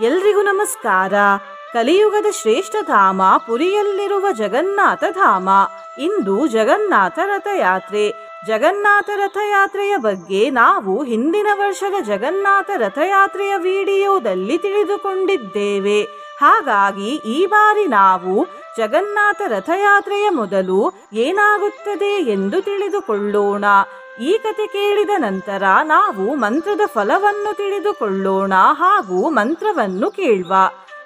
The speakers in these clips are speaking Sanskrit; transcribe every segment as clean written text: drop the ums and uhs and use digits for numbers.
ಎಲ್ರಿಗೂ ನಮಸ್ಕಾರ. ಕಲಿಯುಗದ ಶ್ರೇಷ್ಠ ಧಾಮ ಪುರಿಯಲ್ಲಿರುವ ಜಗನ್ನಾಥ ಧಾಮ. ಇಂದು ಜಗನ್ನಾಥ ರಥಯಾತ್ರೆ. ಜಗನ್ನಾಥ ರಥಯಾತ್ರೆಯ ಬಗ್ಗೆ ನಾವು ಹಿಂದಿನ ವರ್ಷದ ಜಗನ್ನಾಥ ರಥಯಾತ್ರೆಯ ವಿಡಿಯೋದಲ್ಲಿ ತಿಳಿದುಕೊಂಡಿದ್ದೇವೆ. ಹಾಗಾಗಿ ಈ ಬಾರಿ ನಾವು ಜಗನ್ನಾಥ ರಥಯಾತ್ರೆಯ ಮೊದಲು ಏನಾಗುತ್ತದೆ ಎಂದು ತಿಳಿದುಕೊಳ್ಳೋಣ. ಈ ಕತೆ ಕೇಳಿದ ನಂತರ ನಾವು ಮಂತ್ರದ ಫಲವನ್ನು ತಿಳಿದುಕೊಳ್ಳೋಣ ಹಾಗೂ ಮಂತ್ರವನ್ನು ಕೇಳುವ.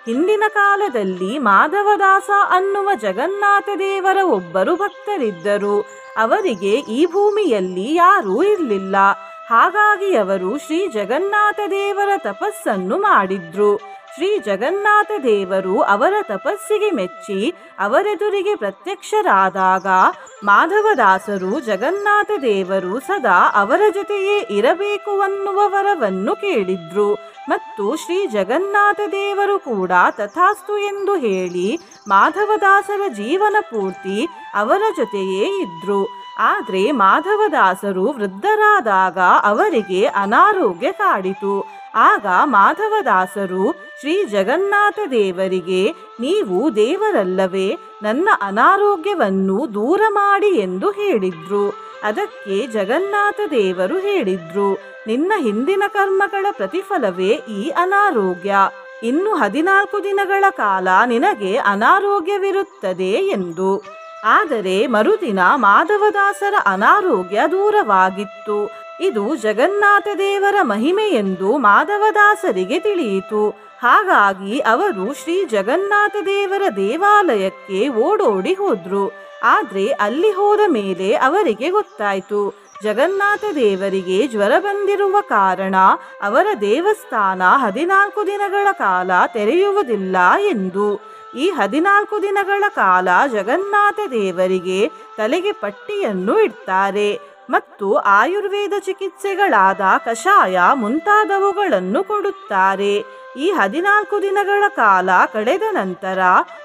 ಹಿಂದಿನ ಕಾಲದಲ್ಲಿ ಮಾಧವದಾಸ ಅನ್ನುವ ಜಗನ್ನಾಥ ದೇವರ ಒಬ್ಬರು ಭಕ್ತರಿದ್ದರು. ಅವರಿಗೆ ಈ ಭೂಮಿಯಲ್ಲಿ ಯಾರೂ ಇರಲಿಲ್ಲ. ಹಾಗಾಗಿ ಅವರು ಶ್ರೀ ಜಗನ್ನಾಥ ದೇವರ ತಪಸ್ಸನ್ನು ಮಾಡಿದ್ರು. ಶ್ರೀ ಜಗನ್ನಾಥ ದೇವರು ಅವರ ತಪಸ್ಸಿಗೆ ಮೆಚ್ಚಿ ಅವರೆದುರಿಗೆ ಪ್ರತ್ಯಕ್ಷರಾದಾಗ ಮಾಧವದಾಸರು ಜಗನ್ನಾಥ ದೇವರು ಸದಾ ಅವರ ಜೊತೆಯೇ ಇರಬೇಕು ಅನ್ನುವ ವರವನ್ನು ಕೇಳಿದ್ರು. ಮತ್ತು ಶ್ರೀ ಜಗನ್ನಾಥ ದೇವರು ಕೂಡ ತಥಾಸ್ತು ಎಂದು ಹೇಳಿ ಮಾಧವದಾಸರ ಜೀವನ ಪೂರ್ತಿ ಅವರ ಜೊತೆಯೇ ಇದ್ರು. ಆದರೆ ಮಾಧವದಾಸರು ವೃದ್ಧರಾದಾಗ ಅವರಿಗೆ ಅನಾರೋಗ್ಯ ಕಾಡಿತು. ಆಗ ಮಾಧವದಾಸರು ಶ್ರೀ ಜಗನ್ನಾಥ ದೇವರಿಗೆ, ನೀವು ದೇವರಲ್ಲವೇ, ನನ್ನ ಅನಾರೋಗ್ಯವನ್ನು ದೂರ ಮಾಡಿ ಎಂದು ಹೇಳಿದ್ರು. ಅದಕ್ಕೆ ಜಗನ್ನಾಥ ದೇವರು ಹೇಳಿದ್ರು, ನಿನ್ನ ಹಿಂದಿನ ಕರ್ಮಗಳ ಪ್ರತಿಫಲವೇ ಈ ಅನಾರೋಗ್ಯ. ಇನ್ನು 14 ದಿನಗಳ ಕಾಲ ನಿನಗೆ ಅನಾರೋಗ್ಯವಿರುತ್ತದೆ ಎಂದು. ಆದರೆ ಮರುದಿನ ಮಾಧವದಾಸರ ಅನಾರೋಗ್ಯ ದೂರವಾಗಿತ್ತು. ಇದು ಜಗನ್ನಾಥ ದೇವರ ಮಹಿಮೆ ಎಂದು ಮಾಧವದಾಸರಿಗೆ ತಿಳಿಯಿತು. ಹಾಗಾಗಿ ಅವರು ಶ್ರೀ ಜಗನ್ನಾಥ ದೇವರ ದೇವಾಲಯಕ್ಕೆ ಓಡೋಡಿ ಹೋದ್ರು. ಆದರೆ ಅಲ್ಲಿ ಹೋದ ಮೇಲೆ ಅವರಿಗೆ ಗೊತ್ತಾಯಿತು, ಜಗನ್ನಾಥ ದೇವರಿಗೆ ಜ್ವರ ಬಂದಿರುವ ಕಾರಣ ಅವರ ದೇವಸ್ಥಾನ 14 ದಿನಗಳ ಕಾಲ ತೆರೆಯುವುದಿಲ್ಲ ಎಂದು. ಈ 14 ದಿನಗಳ ಕಾಲ ಜಗನ್ನಾಥ ದೇವರಿಗೆ ತಲೆಗೆ ಪಟ್ಟಿಯನ್ನು ಇಡ್ತಾರೆ ಮತ್ತು ಆಯುರ್ವೇದ ಚಿಕಿತ್ಸೆಗಳಾದ ಕಷಾಯ ಮುಂತಾದವುಗಳನ್ನು ಕೊಡುತ್ತಾರೆ. ಈ 14 ದಿನಗಳ ಕಾಲ ಕಳೆದ ನಂತರ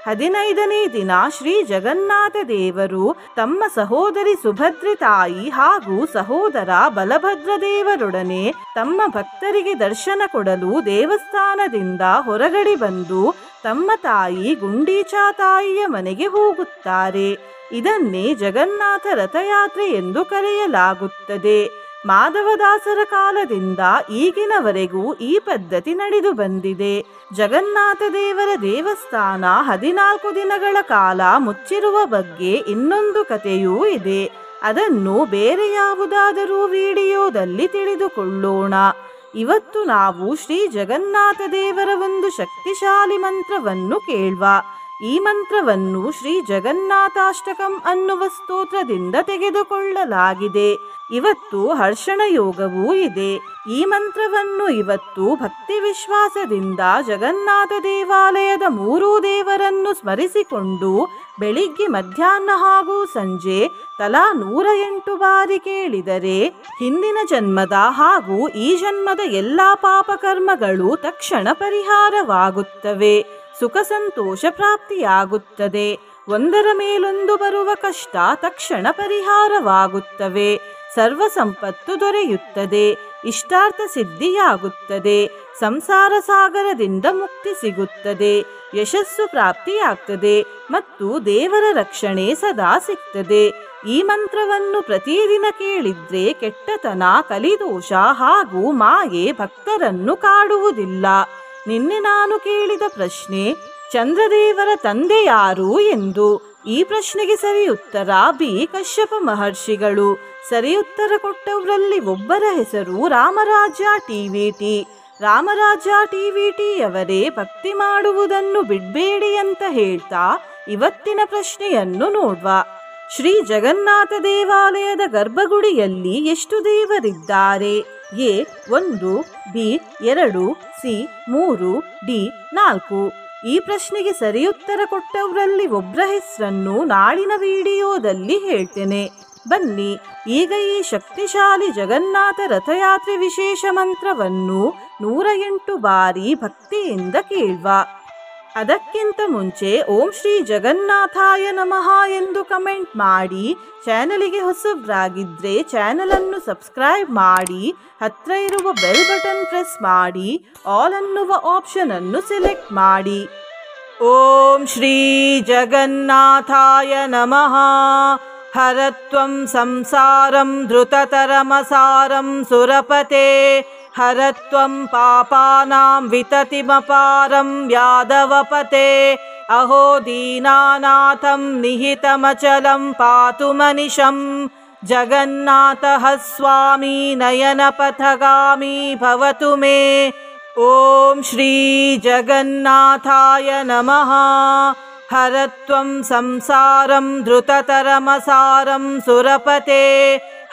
15ನೇ ದಿನ ಶ್ರೀ ಜಗನ್ನಾಥ ದೇವರು ತಮ್ಮ ಸಹೋದರಿ ಸುಭದ್ರೆ ತಾಯಿ ಹಾಗೂ ಸಹೋದರ ಬಲಭದ್ರ ದೇವರೊಡನೆ ತಮ್ಮ ಭಕ್ತರಿಗೆ ದರ್ಶನ ಕೊಡಲು ದೇವಸ್ಥಾನದಿಂದ ಹೊರಗಡೆ ಬಂದು ತಮ್ಮ ತಾಯಿ ಗುಂಡೀಚಾ ತಾಯಿಯ ಮನೆಗೆ ಹೋಗುತ್ತಾರೆ. ಇದನ್ನೇ ಜಗನ್ನಾಥ ರಥಯಾತ್ರೆ ಎಂದು ಕರೆಯಲಾಗುತ್ತದೆ. ಮಾಧವದಾಸರ ಕಾಲದಿಂದ ಈಗಿನವರೆಗೂ ಈ ಪದ್ಧತಿ ನಡೆದು ಬಂದಿದೆ. ಜಗನ್ನಾಥ ದೇವರ ದೇವಸ್ಥಾನ 14 ದಿನಗಳ ಕಾಲ ಮುಚ್ಚಿರುವ ಬಗ್ಗೆ ಇನ್ನೊಂದು ಕಥೆಯೂ ಇದೆ. ಅದನ್ನು ಬೇರೆ ಯಾವುದಾದರೂ ವಿಡಿಯೋದಲ್ಲಿ ತಿಳಿದುಕೊಳ್ಳೋಣ. ಇವತ್ತು ನಾವು ಶ್ರೀ ಜಗನ್ನಾಥ ದೇವರ ಒಂದು ಶಕ್ತಿಶಾಲಿ ಮಂತ್ರವನ್ನು ಕೇಳುವ. ಈ ಮಂತ್ರವನ್ನು ಶ್ರೀ ಜಗನ್ನಾಥಾಷ್ಟಕಂ ಅನ್ನುವ ಸ್ತೋತ್ರದಿಂದ ತೆಗೆದುಕೊಳ್ಳಲಾಗಿದೆ. ಇವತ್ತು ಹರ್ಷಣ ಯೋಗವೂ ಇದೆ. ಈ ಮಂತ್ರವನ್ನು ಇವತ್ತು ಭಕ್ತಿ ವಿಶ್ವಾಸದಿಂದ ಜಗನ್ನಾಥ ದೇವಾಲಯದ 3 ದೇವರನ್ನು ಸ್ಮರಿಸಿಕೊಂಡು ಬೆಳಿಗ್ಗೆ, ಮಧ್ಯಾಹ್ನ ಹಾಗೂ ಸಂಜೆ ತಲಾ 108 ಬಾರಿ ಕೇಳಿದರೆ ಹಿಂದಿನ ಜನ್ಮದ ಹಾಗೂ ಈ ಜನ್ಮದ ಎಲ್ಲಾ ಪಾಪಕರ್ಮಗಳು ತಕ್ಷಣ ಪರಿಹಾರವಾಗುತ್ತವೆ. ಸುಖ ಸಂತೋಷ ಪ್ರಾಪ್ತಿಯಾಗುತ್ತದೆ. ಒಂದರ ಮೇಲೊಂದು ಬರುವ ಕಷ್ಟ ತಕ್ಷಣ ಪರಿಹಾರವಾಗುತ್ತವೆ. ಸರ್ವ ಸಂಪತ್ತು ದೊರೆಯುತ್ತದೆ. ಇಷ್ಟಾರ್ಥ ಸಿದ್ಧಿಯಾಗುತ್ತದೆ. ಸಂಸಾರ ಸಾಗರದಿಂದ ಮುಕ್ತಿ ಸಿಗುತ್ತದೆ. ಯಶಸ್ಸು ಪ್ರಾಪ್ತಿಯಾಗ್ತದೆ ಮತ್ತು ದೇವರ ರಕ್ಷಣೆ ಸದಾ ಸಿಗ್ತದೆ. ಈ ಮಂತ್ರವನ್ನು ಪ್ರತಿದಿನ ಕೇಳಿದ್ರೆ ಕೆಟ್ಟತನ, ಕಲಿದೋಷ ಹಾಗೂ ಮಾಯೆ ಭಕ್ತರನ್ನು ಕಾಡುವುದಿಲ್ಲ. ನಿನ್ನೆ ನಾನು ಕೇಳಿದ ಪ್ರಶ್ನೆ, ಚಂದ್ರದೇವರ ತಂದೆ ಯಾರು ಎಂದು. ಈ ಪ್ರಶ್ನೆಗೆ ಸರಿ ಉತ್ತರ ಬಿ. ಕಶ್ಯಪ ಮಹರ್ಷಿಗಳು. ಸರಿ ಉತ್ತರ ಕೊಟ್ಟವರಲ್ಲಿ ಒಬ್ಬರ ಹೆಸರು ರಾಮರಾಜ್ಯ ಟಿವಿಟಿ. ರಾಮರಾಜ್ಯ ಟಿವಿಟಿಯವರೇ ಭಕ್ತಿ ಮಾಡುವುದನ್ನು ಬಿಡಬೇಡಿ ಅಂತ ಹೇಳ್ತಾ ಇವತ್ತಿನ ಪ್ರಶ್ನೆಯನ್ನು ನೋಡುವ. ಶ್ರೀ ಜಗನ್ನಾಥ ದೇವಾಲಯದ ಗರ್ಭಗುಡಿಯಲ್ಲಿ ಎಷ್ಟು ದೇವರಿದ್ದಾರೆ? A 1, B 2, C 3, D 4. ಈ ಪ್ರಶ್ನೆಗೆ ಸರಿ ಉತ್ತರ ಕೊಟ್ಟವರಲ್ಲಿ ಒಬ್ಬರ ಹೆಸರನ್ನು ನಾಳಿನ ವಿಡಿಯೋದಲ್ಲಿ ಹೇಳ್ತೇನೆ. ಬನ್ನಿ ಈಗ ಈ ಶಕ್ತಿಶಾಲಿ ಜಗನ್ನಾಥ ರಥಯಾತ್ರೆ ವಿಶೇಷ ಮಂತ್ರವನ್ನು 108 ಬಾರಿ ಭಕ್ತಿಯಿಂದ ಕೇಳುವ. ಅದಕ್ಕಿಂತ ಮುಂಚೆ ಓಂ ಶ್ರೀ ಜಗನ್ನಾಥಾಯ ನಮಃ ಎಂದು ಕಮೆಂಟ್ ಮಾಡಿ. ಚಾನಲಿಗೆ ಹೊಸಬ್ರಾಗಿದ್ದರೆ ಚಾನಲನ್ನು ಸಬ್ಸ್ಕ್ರೈಬ್ ಮಾಡಿ, ಹತ್ರ ಇರುವ ಬೆಲ್ ಬಟನ್ ಪ್ರೆಸ್ ಮಾಡಿ, ಆಲ್ ಅನ್ನುವ ಆಪ್ಷನ್ ಅನ್ನು ಸೆಲೆಕ್ಟ್ ಮಾಡಿ. ಓಂ ಶ್ರೀ ಜಗನ್ನಾಥಾಯ ನಮಃ. ಹರತ್ವಂ ಸಂಸಾರಂ ಧೃತತರಮಸಾರಂ ಸುರಪತೆ, ಹರತ್ವಂ ಪಾಪಾನಾಂ ವಿತತಿಮಪಾರಂ ಯಾದವಪತೆ, ಅಹೋ ದೀನಾನಾಥಂ ನಿಹಿತಮಚಲಂ ಪಾತು ಮನಿಷಂ, ಜಗನ್ನಾಥಃ ಸ್ವಾಮಿ ನಯನಪಥಗಾಮಿ ಭವತು ಮೇ. ಓಂ ಶ್ರೀ ಜಗನ್ನಾಥಾಯ ನಮಃ. ಹರತ್ವಂ ಸಂಸಾರಂ ಧೃತತರಮಸಾರಂ ಸುರಪತೆ,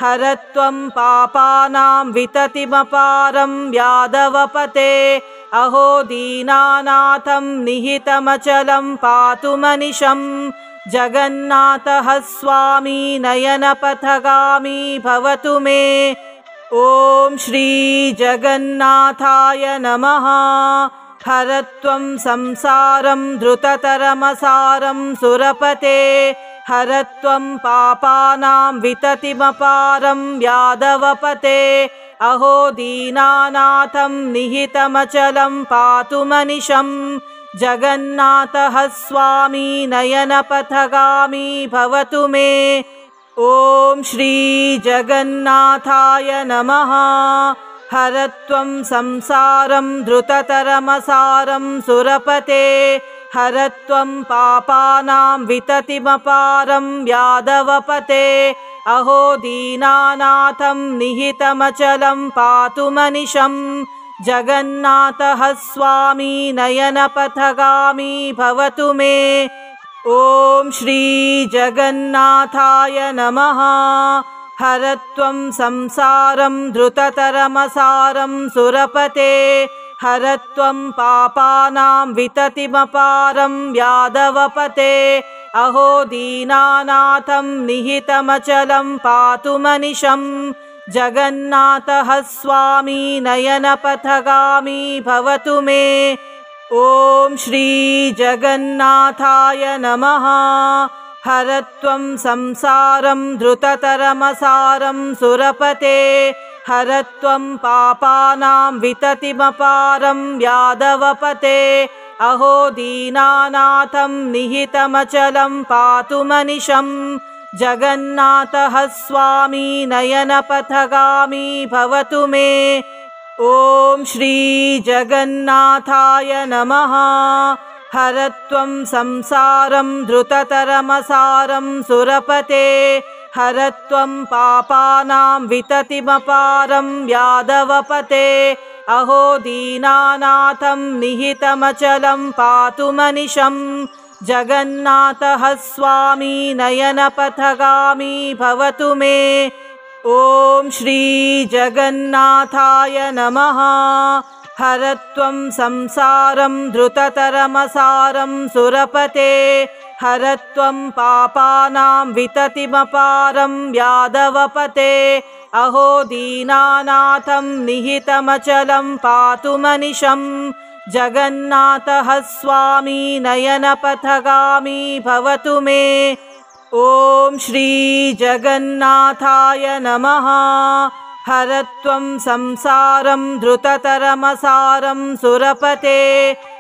ಹರತ್ವಂ ಪಾಪಾನಾಂ ವಿತತಿಮಪಾರಂ ಯಾದವಪತೆ, ಅಹೋ ದೀನಾನಾಥಂ ನಿಹಿತಮಚಲಂ ಪಾತು ಮನಿಷಂ, ಜಗನ್ನಾಥಃ ಸ್ವಾಮಿ ನಯನಪಥಗಾಮಿ ಭವತು ಮೇ. ಓಂ ಶ್ರೀ ಜಗನ್ನಾಥಾಯ ನಮಃ. ಹರತ್ವಂ ಸಂಸಾರಂ ಧೃತತರಮಸಾರಂ ಸುರಪತೆ, ಹರತ್ವಂ ಪಾಪಾನಾಂ ವಿತತಿಮಪಾರಂ ಯಾದವಪತೆ, ಅಹೋ ದೀನಾನಾಥಂ ನಿಹಿತಮಚಲಂ ಪಾತು ಮನಿಷಂ, ಜಗನ್ನಾಥಃ ಸ್ವಾಮಿ ನಯನಪಥಗಾಮಿ ಭವತು ಮೇ. ಓಂ ಶ್ರೀ ಜಗನ್ನಾಥಾಯ ನಮಃ. ಹರತ್ವಂ ಸಂಸಾರಂ ಧೃತತರಮಸಾರಂ ಸುರಪತೆ, ಹರತ್ವಂ ಪಾಪಾನಾಂ ವಿತತಿಮಪಾರಂ ಯಾದವಪತೆ, ಅಹೋ ದೀನಾನಾಥಂ ನಿಹಿತಮಚಲಂ ಪಾತು ಮನಿಷಂ, ಜಗನ್ನಾಥಃ ಸ್ವಾಮಿ ನಯನಪಥಗಾಮಿ ಭವತು ಮೇ. ಓಂ ಶ್ರೀ ಜಗನ್ನಾಥಾಯ ನಮಃ. ಹರತ್ವಂ ಸಂಸಾರಂ ಧೃತತರಮಸಾರಂ ಸುರಪತೆ, ಹರತ್ವಂ ಪಾಪಾನಾಂ ವಿತತಿಮಪಾರಂ ಯಾದವಪತೆ, ಅಹೋ ದೀನಾನಾಥಂ ನಿಹಿತಮಚಲಂ ಪಾತು ಮನಿಷಂ, ಜಗನ್ನಾಥಃ ಸ್ವಾಮಿ ನಯನಪಥಗಾಮಿ ಭವತು ಮೇ. ಓಂ ಶ್ರೀ ಜಗನ್ನಾಥಾಯ ನಮಃ. ಹರತ್ವಂ ಸಂಸಾರಂ ಧೃತತರಮಸಾರಂ ಸುರಪತೆ, ಹರತ್ವಂ ಪಾಪಾನಾಂ ವಿತತಿಮಪಾರಂ ಯಾದವಪತೆ, ಅಹೋ ದೀನಾನಾಥಂ ನಿಹಿತಮಚಲಂ ಪಾತು ಮನಿಷಂ, ಜಗನ್ನಾಥಃ ಸ್ವಾಮಿ ನಯನಪಥಗಾಮಿ ಭವತು ಮೇ. ಓಂ ಶ್ರೀ ಜಗನ್ನಾಥಾಯ ನಮಃ. ಹರತ್ವಂ ಸಂಸಾರಂ ಧೃತತರಮಸಾರಂ ಸುರಪತೆ, ಹರತ್ವಂ ಪಾಪಾನಾಂ ವಿತತಿಮಪಾರಂ ಯಾದವಪತೆ, ಅಹೋ ದೀನಾನಾಥಂ ನಿಹಿತಮಚಲಂ ಪಾತು ಮನಿಷಂ, ಜಗನ್ನಾಥಃ ಸ್ವಾಮಿ ನಯನಪಥಗಾಮಿ ಭವತು ಮೇ. ಓಂ ಶ್ರೀ ಜಗನ್ನಾಥಾಯ ನಮಃ. ಹರತ್ವಂ ಸಂಸಾರಂ ಧೃತತರಮಸಾರಂ ಸುರಪತೆ, ಹರತ್ವಂ ಪಾಪಾನಾಂ ವಿತತಿಮಪಾರಂ ಯಾದವಪತೆ, ಅಹೋ ದೀನಾನಾಥಂ ನಿಹಿತಮಚಲಂ ಪಾತು ಮನಿಷಂ, ಜಗನ್ನಾಥಃ ಸ್ವಾಮಿ ನಯನಪಥಗಾಮಿ ಭವತು ಮೇ. ಓಂ ಶ್ರೀ ಜಗನ್ನಾಥಾಯ ನಮಃ. ಹರತ್ವಂ ಸಂಸಾರಂ ಧೃತತರಮಸಾರಂ ಸುರಪತೆ,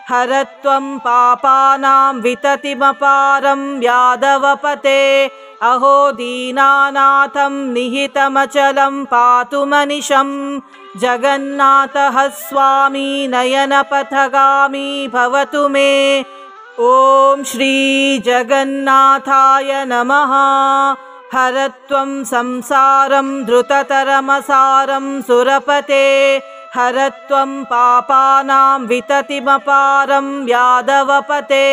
ಹರತ್ವಂ ಪಾಪಾನಾಂ ವಿತತಿಮಪಾರಂ ಯಾದವಪತೆ, ಅಹೋ ದೀನಾನಾಥಂ ನಿಹಿತಮಚಲಂ ಪಾತು ಮನಿಷಂ, ಜಗನ್ನಾಥಃ ಸ್ವಾಮಿ ನಯನಪಥಗಾಮಿ ಭವತು ಮೇ. ಓಂ ಶ್ರೀ ಜಗನ್ನಾಥಾಯ ನಮಃ. ಹರತ್ವಂ ಸಂಸಾರಂ ಧೃತತರಮಸಾರಂ ಸುರಪತೆ, ಹರತ್ವಂ ಪಾಪಾನಾಂ ವಿತತಿಮಪಾರಂ ಯಾದವಪತೆ,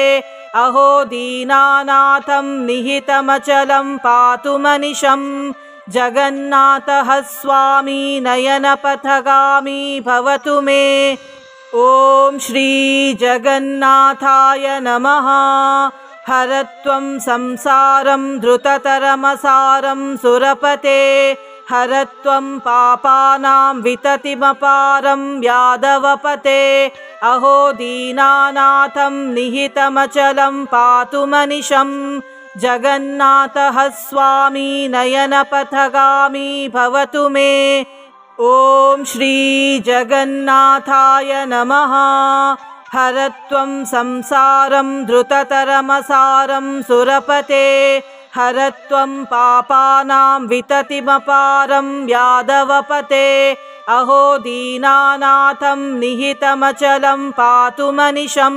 ಅಹೋ ದೀನಾನಾಥಂ ನಿಹಿತಮಚಲಂ ಪಾತು ಮನಿಷಂ, ಜಗನ್ನಾಥಃ ಸ್ವಾಮಿ ನಯನಪಥಗಾಮಿ ಭವತು ಮೇ. ಓಂ ಶ್ರೀ ಜಗನ್ನಾಥಾಯ ನಮಃ. ಹರತ್ವಂ ಸಂಸಾರಂ ಧೃತತರಮಸಾರಂ ಸುರಪತೆ, हरत्वं पापानां विततिमपारं यादवपते अहो दीनानाथं निहितमचलं पातु मनिशं जगन्नाथः स्वामी नयनपथगामी भवतु मे। ॐ श्री जगन्नाथाय नमः। हरत्वं संसारं धृततरमसारं सुरपते हरत्वं पापानां विततिमपारं यादवपते अहो दीनानाथं निहितमचलं पातु मनिशं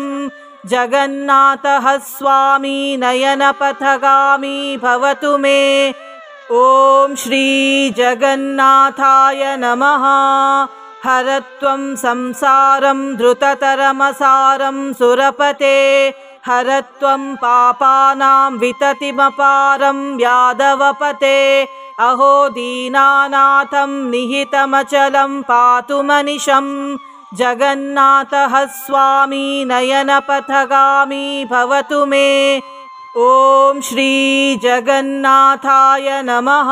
जगन्नाथः स्वामी नयनपथगामी भवतु मे। ॐ श्री जगन्नाथाय नमः। हरत्वं संसारं धृततरमसारं सुरपते हरत्वं पापानां विततिमपारं यादवपते अहो दीनानाथं निहितमचलं पातु मनिशं जगन्नाथः स्वामी नयनपथगामी भवतु मे। ॐ श्री जगन्नाथाय नमः।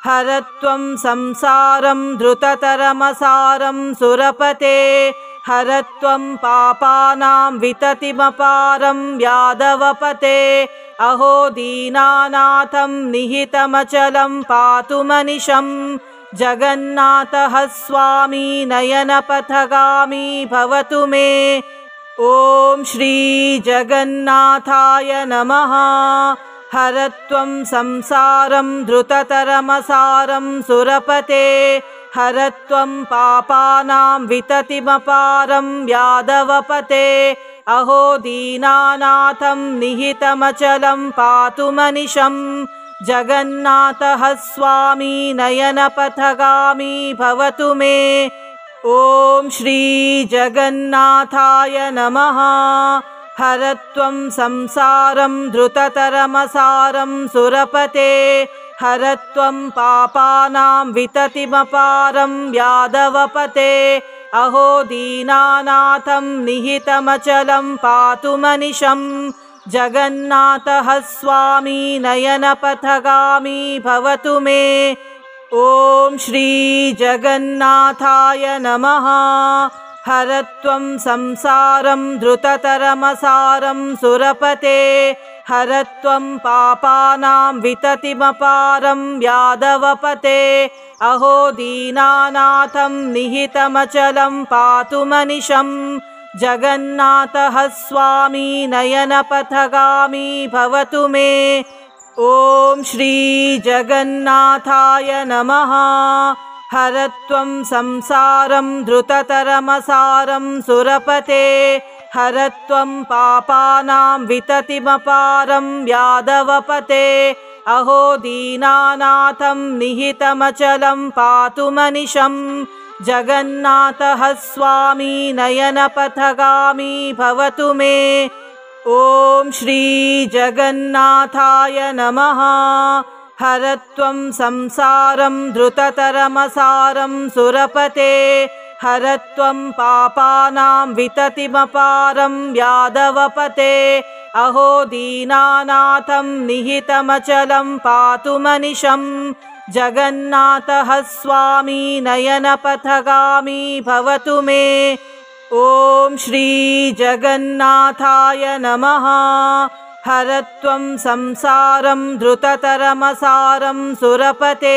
हरत्वं संसारं धृततरमसारं सुरपते हरत्वं पापानां विततिमपारं यादवपते अहो दीनानाथं निहितमचलं पातु मनिशं जगन्नाथः स्वामी नयनपथगामी भवतु मे। ॐ श्री जगन्नाथाय नमः। हरत्वं संसारं धृततरमसारं सुरपते हरत्वं पापानां विततिमपारं यादवपते अहो दीनानाथं निहितमचलं पातु मनिशं जगन्नाथः स्वामी नयनपथगामी भवतु मे। ॐ श्री जगन्नाथाय नमः। हरत्वं संसारं धृततरमसारं सुरपते हरत्वं पापानां विततिमपारं यादवपते अहो दीनानाथं निहितमचलं पातु मनिशं जगन्नाथः स्वामी नयनपथगामी भवतु मे। ॐ श्री जगन्नाथाय नमः। हरत्वं संसारं धृततरमसारं सुरपते हरत्वं पापानां विततिमपारं यादवपते अहो दीनानाथं निहितमचलं पातु मनिशं जगन्नाथः स्वामी नयनपथगामी भवतु मे। ॐ श्री जगन्नाथाय नमः। हरत्वं संसारं धृततरमसारं सुरपते हरत्वं पापानां विततिमपारं यादवपते अहो दीनानाथं निहितमचलं पातु मनिशं जगन्नाथः स्वामी नयनपथगामी भवतु मे। ॐ श्री जगन्नाथाय नमः। हरत्वं संसारं धृततरमसारं सुरपते हरत्वं पापानां विततिमपारं यादवपते अहो दीनानाथं निहितमचलं पातु मनिशं जगन्नाथः स्वामी नयनपथगामी भवतु मे। ॐ श्री जगन्नाथाय नमः। हरत्वं संसारं धृततरमसारं सुरपते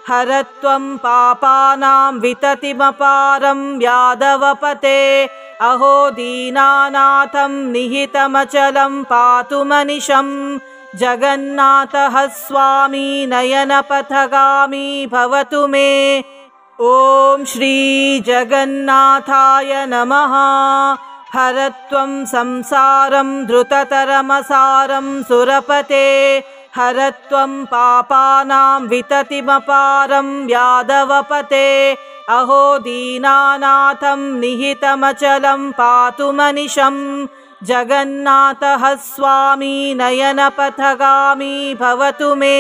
हरत्वं पापानां विततिमपारं यादवपते अहो दीनानाथं निहितमचलं पातु मनिशं जगन्नाथः स्वामी नयनपथगामी भवतु मे। ॐ श्री जगन्नाथाय नमः। हरत्वं संसारं धृततरमसारं सुरपते हरत्वं पापानां विततिमपारं यादवपते अहो दीनानाथं निहितमचलं पातु मनिशं जगन्नाथः स्वामी नयनपथगामी भवतु मे।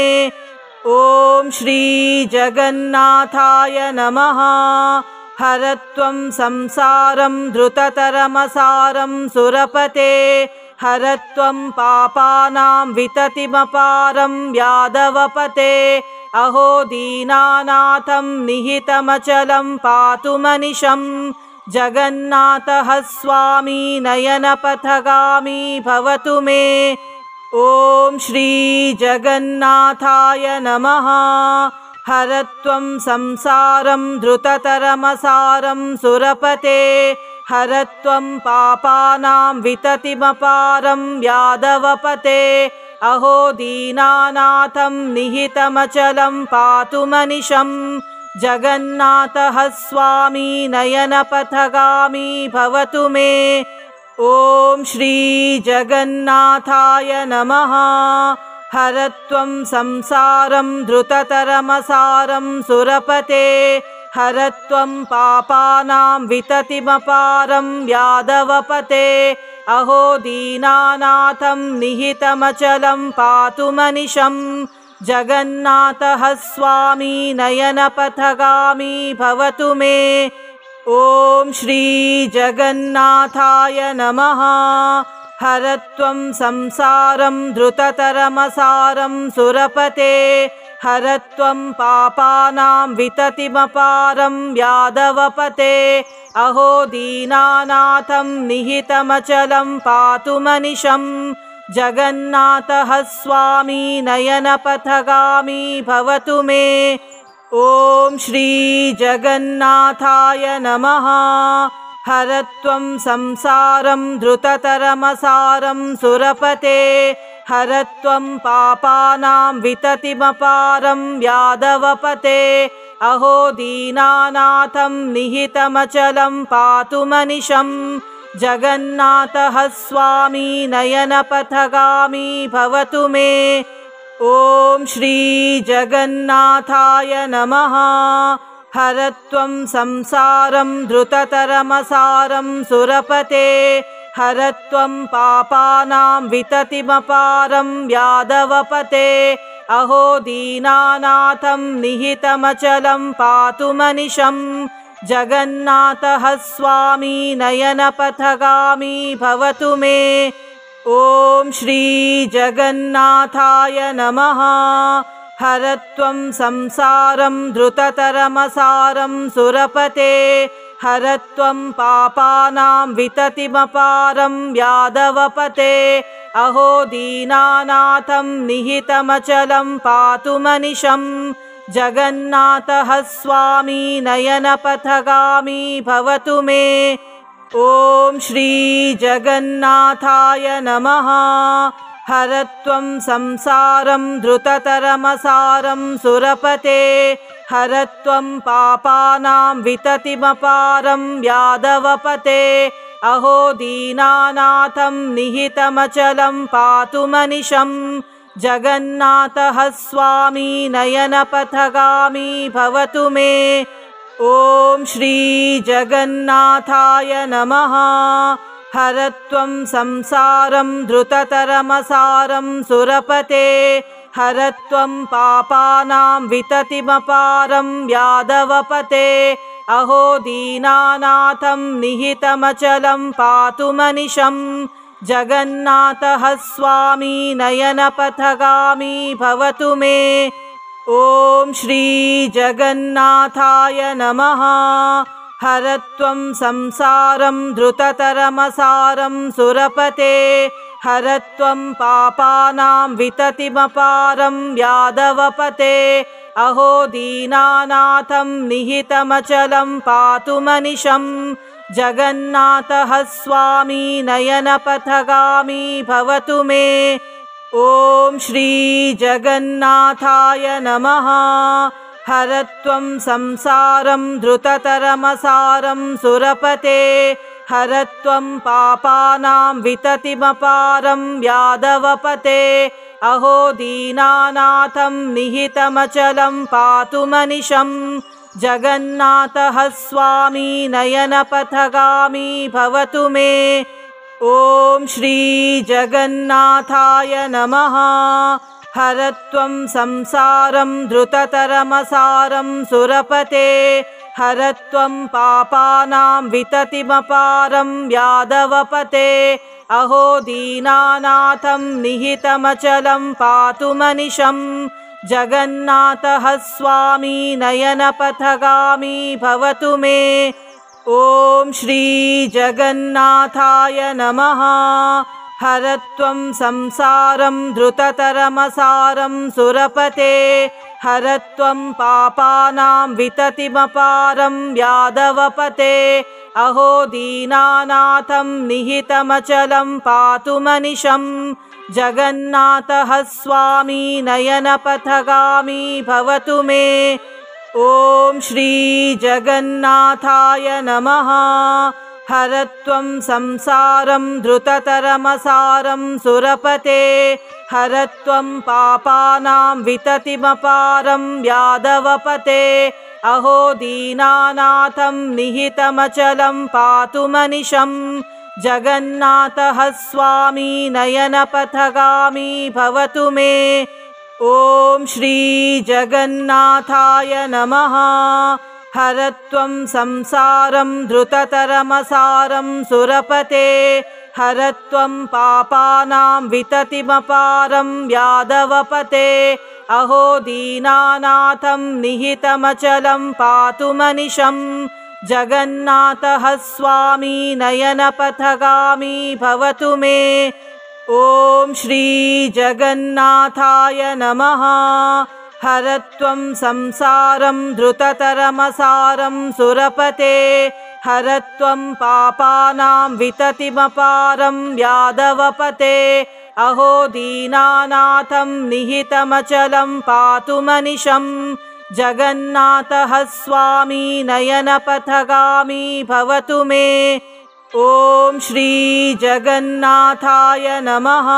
ॐ श्री जगन्नाथाय नमः। हरत्वं संसारं धृततरमसारं सुरपते हरत्वं पापानां विततिमपारं यादवपते अहो दीनानाथं निहितमचलं पातु मनिशं जगन्नाथः स्वामी नयनपथगामी भवतु मे। ॐ श्री जगन्नाथाय नमः। हरत्वं संसारं धृततरमसारं सुरपते हरत्वं पापानां विततिमपारं यादवपते अहो दीनानाथं निहितमचलं पातु मनिशं जगन्नाथः स्वामी नयनपथगामी भवतु मे। ॐ श्री जगन्नाथाय नमः। हरत्वं संसारं धृततरमसारं सुरपते हरत्वं पापानां विततिमपारं यादवपते अहो दीनानाथं निहितमचलं पातु मनिशं जगन्नाथः स्वामी नयनपथगामी भवतु मे। ॐ श्री जगन्नाथाय नमः। हरत्वं संसारं धृततरमसारं सुरपते हरत्वं पापानां विततिमपारं यादवपते अहो दीनानाथं निहितमचलं पातु मनिशं जगन्नाथः स्वामी नयनपथगामी भवतु मे। ॐ श्री जगन्नाथाय नमः। हरत्वं संसारं धृततरमसारं सुरपते हरत्वं पापानां विततिमपारं यादवपते अहो दीनानाथं निहितमचलं पातु मनिशं जगन्नाथः स्वामी नयनपथगामी भवतु मे। ॐ श्री जगन्नाथाय नमः। हरत्वं संसारं धृततरमसारं सुरपते हरत्वं पापानां विततिमपारं यादवपते अहो दीनानाथं निहितमचलं पातु मनिशं जगन्नाथः स्वामी नयनपथगामी भवतु मे। ॐ श्री जगन्नाथाय नमः। हरत्वं संसारं धृततरमसारं सुरपते हरत्वं पापानां विततिमपारं यादवपते अहो दीनानाथं निहितमचलं पातु मनिशं जगन्नाथः स्वामी नयनपथगामी भवतु मे। ॐ श्री जगन्नाथाय नमः। हरत्वं संसारं धृततरमसारं सुरपते हरत्वं पापानां विततिमपारं यादवपते अहो दीनानाथं निहितमचलं पातु मनिशं जगन्नाथः स्वामी नयनपथगामी भवतु मे। ॐ श्री जगन्नाथाय नमः। हरत्वं संसारं धृततरमसारं सुरपते हरत्वं पापानां विततिमपारं यादवपते अहो दीनानाथं निहितमचलं पातु मनिशं जगन्नाथः स्वामी नयनपथगामी भवतु मे। ॐ श्री जगन्नाथाय नमः। हरत्वं संसारं धृततरमसारं सुरपते हरत्वं पापानां विततिमपारं यादवपते अहो दीनानाथं निहितमचलं पातु मनिशं जगन्नाथः स्वामी नयनपथगामी भवतु मे। ॐ श्री जगन्नाथाय नमः। हरत्वं संसारं धृततरमसारं सुरपते हरत्वं पापानां विततिमपारं यादवपते अहो दीनानाथं निहितमचलं पातु मनिशं जगन्नाथः स्वामी नयनपथगामी भवतु मे। ॐ श्री जगन्नाथाय नमः। हरत्वं संसारं धृततरमसारं सुरपते हरत्वं पापानां विततिमपारं यादवपते अहो दीनानाथं निहितमचलं पातु मनिशं जगन्नाथः स्वामी नयनपथगामी भवतु मे। ॐ श्री जगन्नाथाय नमः। हरत्वं संसारं धृततरमसारं सुरपते, हरत्वं पापानां विततिमपारं यादवपते। अहो दीनानाथं निहितमचलं पातु मनिशं, जगन्नाथः स्वामी नयनपथगामी भवतु मे। ॐ श्री जगन्नाथाय नमः। हरत्वं संसारं धृततरमसारं सुरपते, हरत्वं पापानां विततिमपारं यादवपते। अहो दीनानाथं निहितमचलं पातु मनिशं, जगन्नाथः स्वामी नयनपथगामी भवतु मे। ॐ श्री जगन्नाथाय नमः। हरत्वं संसारं धृततरमसारं सुरपते, हरत्वं पापानां विततिमपारं यादवपते। अहो दीनानाथं निहितमचलं पातु मनिशं, जगन्नाथः स्वामी नयनपथगामी भवतु मे। ॐ श्री जगन्नाथाय नमः। हरत्वं संसारं धृततरमसारं सुरपते, हरत्वं पापानां विततिमपारं यादवपते। अहो दीनानाथं निहितमचलं पातु मनिशं, जगन्नाथः स्वामी नयनपथगामी भवतु मे। ॐ श्री जगन्नाथाय नमः।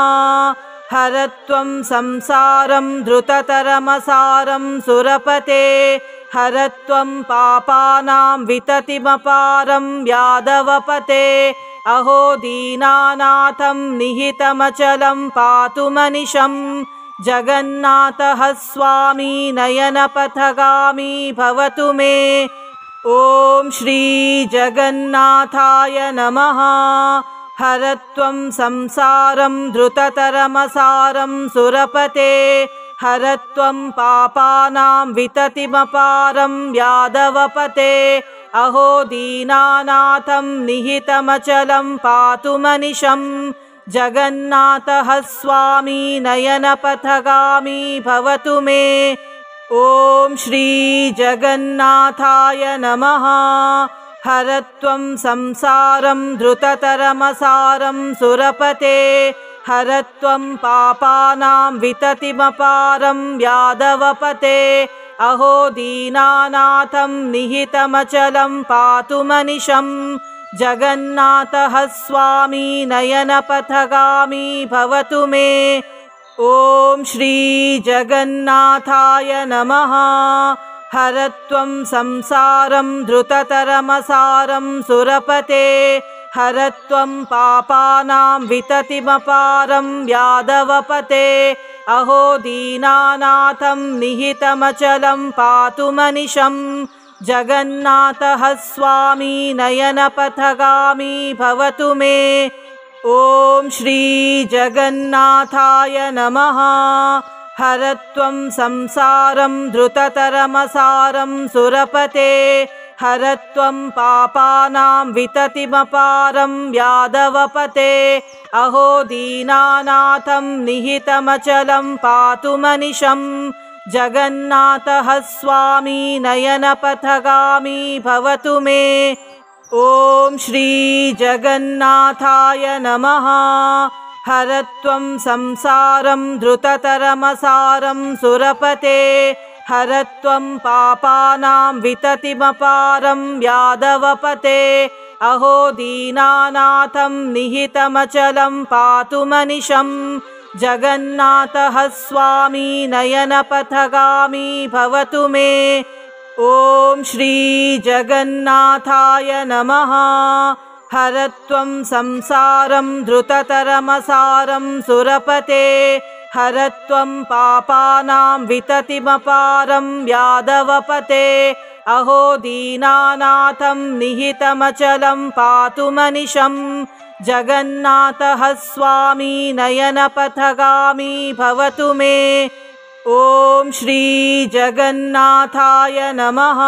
हरत्वं संसारं धृततरमसारं सुरपते, हरत्वं पापानां विततिमपारं यादवपते। अहो दीनानाथं निहितमचलं पातु मनिशं, जगन्नाथः स्वामी नयनपथगामी भवतु मे। ॐ श्री जगन्नाथाय नमः। हरत्वं संसारं धृततरमसारं सुरपते, हरत्वं पापानां विततिमपारं यादवपते। अहो दीनानाथं निहितमचलं पातु मनिशं, जगन्नाथः स्वामी नयनपथगामी भवतु मे। ॐ श्री जगन्नाथाय नमः। हरत्वं संसारं धृततरमसारं सुरपते, हरत्वं पापानां विततिमपारं यादवपते। अहो दीनानाथं निहितमचलं पातु मनिशं, जगन्नाथः स्वामी नयनपथगामी भवतु मे। ॐ श्री जगन्नाथाय नमः। हरत्वं संसारं धृततरमसारं सुरपते, हरत्वं पापानां विततिमपारं यादवपते। अहो दीनानाथं निहितमचलं पातु मनिशं, जगन्नाथः स्वामी नयनपथगामी भवतु मे। ॐ श्री जगन्नाथाय नमः। हरत्वं संसारं धृततरमसारं सुरपते, हरत्वं पापानां विततिमपारं यादवपते। अहो दीनानाथं निहितमचलं पातु मनिशं, जगन्नाथः स्वामी नयनपथगामी भवतु मे। ॐ श्री जगन्नाथाय नमः। हरत्वं संसारं धृततरमसारं सुरपते, हरत्वं पापानां विततिमपारं यादवपते। अहो दीनानाथं निहितमचलं पातु मनिशं, जगन्नाथः स्वामी नयनपथगामी भवतु मे। ॐ श्री जगन्नाथाय नमः। हरत्वं संसारं धृततरमसारं सुरपते, हरत्वं पापानां विततिमपारं यादवपते। अहो दीनानाथं निहितमचलं पातु मनिशं, जगन्नाथः स्वामी नयनपथगामी भवतु मे। ॐ श्रीजगन्नाथाय नमः।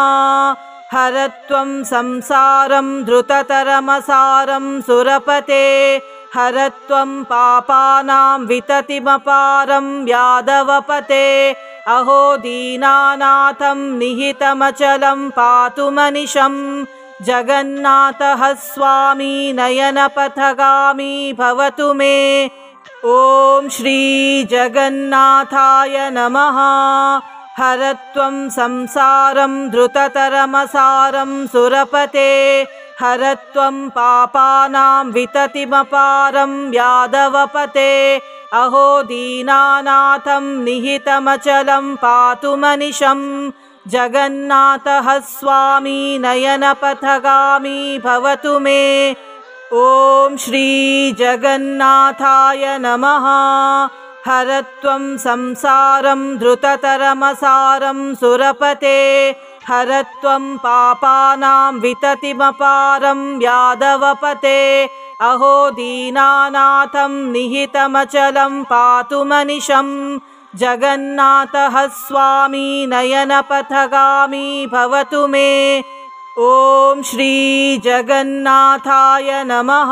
हरत्वं संसारं धृततरमसारं सुरपते, हरत्वं पापानां विततिमपारं यादवपते। अहो दीनानाथं निहितमचलं पातु मनिशं, जगन्नाथः स्वामी नयनपथगामी भवतु मे। ॐ श्रीजगन्नाथाय नमः। हरत्वं संसारं धृततरमसारं सुरपते, हरत्वं पापानां विततिमपारं यादवपते। अहो दीनानाथं निहितमचलं पातु मनिशं, जगन्नाथः स्वामी नयनपथगामी भवतु मे। ॐ श्रीजगन्नाथाय नमः। हरत्वं संसारं धृततरमसारं सुरपते, हरत्वं पापानां विततिमपारं यादवपते। अहो दीनानाथं निहितमचलं पातु मनिशं, जगन्नाथः स्वामी नयनपथगामी भवतु मे। ॐ श्रीजगन्नाथाय नमः।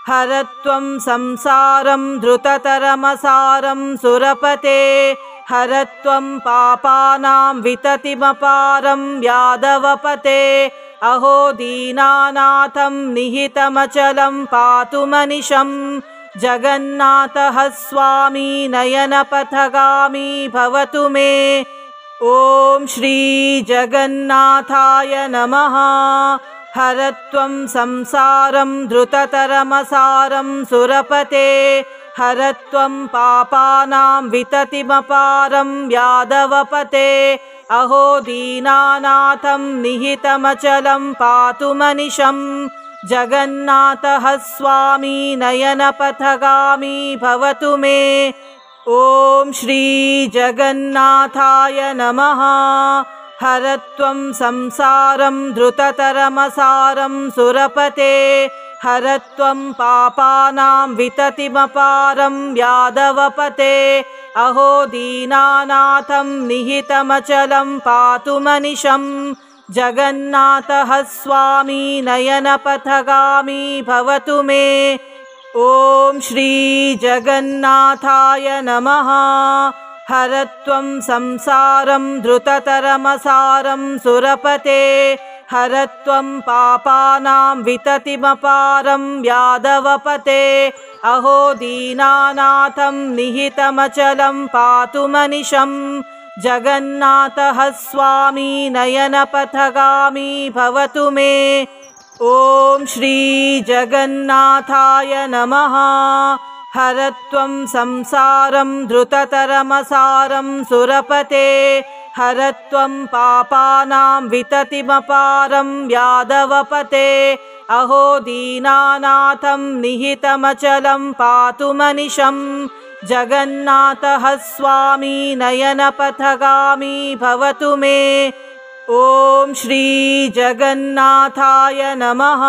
हरत्वं संसारं धृततरमसारं सुरपते, हरत्वं पापानां विततिमपारं यादवपते। अहो दीनानाथं निहितमचलं पातु मनिशं, जगन्नाथः स्वामी नयनपथगामी भवतु मे। ॐ श्रीजगन्नाथाय नमः। हरत्वं संसारं धृततरमसारं सुरपते, हरत्वं पापानां विततिमपारं यादवपते। अहो दीनानाथं निहितमचलं पातु मनिशं, जगन्नाथः स्वामी नयनपथगामी भवतु मे। ॐ श्रीजगन्नाथाय नमः। हरत्वं संसारं धृततरमसारं सुरपते, हरत्वं पापानां विततिमपारं यादवपते। अहो दीनानाथं निहितमचलं पातु मनिशं, जगन्नाथः स्वामी नयनपथगामी भवतु मे। ॐ श्रीजगन्नाथाय नमः। हरत्वं संसारं धृततरमसारं सुरपते, हरत्वं पापानां विततिमपारं यादवपते। अहो दीनानाथं निहितमचलं पातु मनिशं, जगन्नाथः स्वामी नयनपथगामी भवतु मे। ॐ श्रीजगन्नाथाय नमः। हरत्वं संसारं धृततरमसारं सुरपते, हरत्वं पापानां विततिमपारं यादवपते। अहो दीनानाथं निहितमचलं पातु मनिशं, जगन्नाथः स्वामी नयनपथगामी भवतु मे। ॐ श्रीजगन्नाथाय नमः।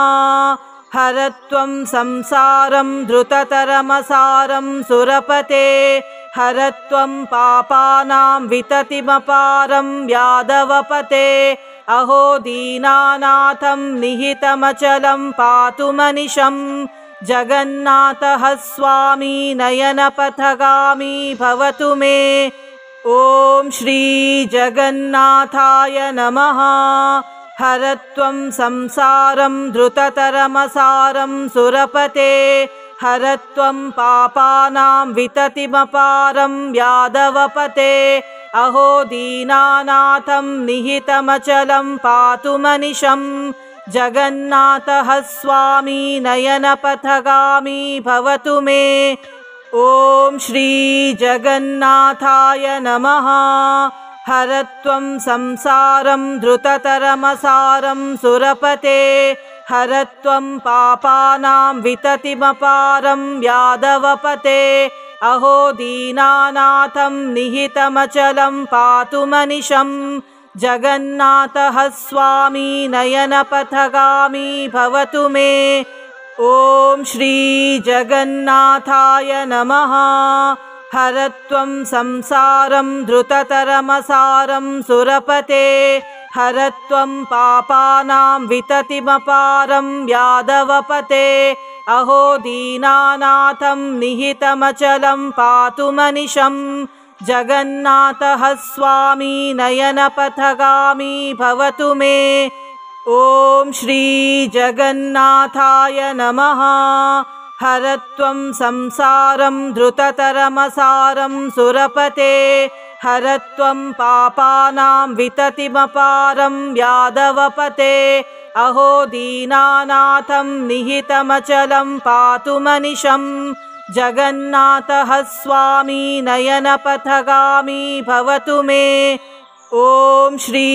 हरत्वं संसारं धृततरमसारं सुरपते, हरत्वं पापानां विततिमपारं यादवपते। अहो दीनानाथं निहितमचलं पातु मनिशं, जगन्नाथः स्वामी नयनपथगामी भवतु मे। ॐ श्रीजगन्नाथाय नमः। हरत्वं संसारं धृततरमसारं सुरपते, हरत्वं पापानां विततिमपारं यादवपते। अहो दीनानाथं निहितमचलं पातु मनिशं, जगन्नाथः स्वामी नयनपथगामी भवतु मे। ॐ श्रीजगन्नाथाय नमः। हरत्वं संसारं धृततरमसारं सुरपते, हरत्वं पापानां विततिमपारं यादवपते। अहो दीनानाथं निहितमचलं पातु मनिशं, जगन्नाथः स्वामी नयनपथगामी भवतु मे। ॐ श्रीजगन्नाथाय नमः। हरत्वं संसारं द्रुततरमसारं सुरपते हरत्वं पापानां विततिमपारं यादवपते अहो दीनानाथं निहितमचलं पातु मनिशं जगन्नाथः स्वामी नयनपथगामी भवतु मे। ॐ श्री जगन्नाथाय नमः। हरत्वं संसारं द्रुततरमसारं सुरपते हरत्वं पापानां विततिमपारं यादवपते अहो दीनानाथं निहितमचलं पातु मनिशं जगन्नाथः स्वामी नयनपथगामी भवतु मे। ॐ श्री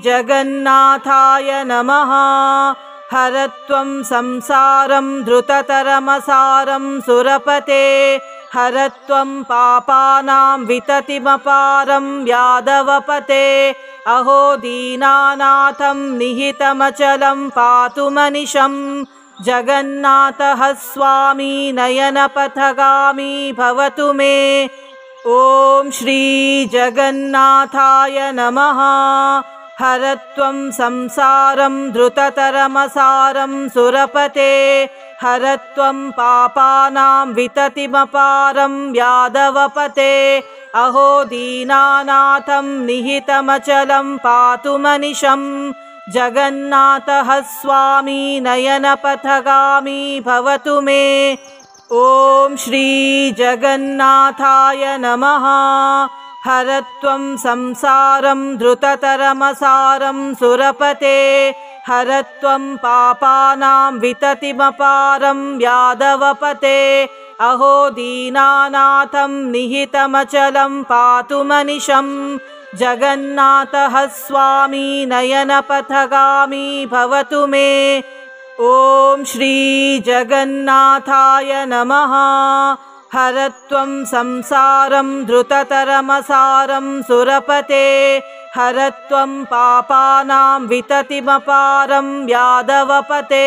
जगन्नाथाय नमः। हरत्वं संसारं द्रुततरमसारं सुरपते हरत्वं पापानां विततिमपारं यादवपते अहो दीनानाथं निहितमचलं पातु मनिशं जगन्नाथः स्वामी नयनपथगामी भवतु मे। ॐ श्री जगन्नाथाय नमः। हरत्वं संसारं द्रुततरमसारं सुरपते हरत्वं पापानां विततिमपारं यादवपते अहो दीनानाथं निहितमचलं पातु मनिशं जगन्नाथः स्वामी नयनपथगामी भवतु मे। ॐ श्री जगन्नाथाय नमः। हरत्वं संसारं द्रुततरमसारं सुरपते हरत्वं पापानां विततिमपारं यादवपते अहो दीनानाथं निहितमचलं पातु मनिशं जगन्नाथः स्वामी नयनपथगामी भवतु मे। ॐ श्री जगन्नाथाय नमः। हरत्वं संसारं द्रुततरमसारं सुरपते हरत्वं पापानां विततिमपारं यादवपते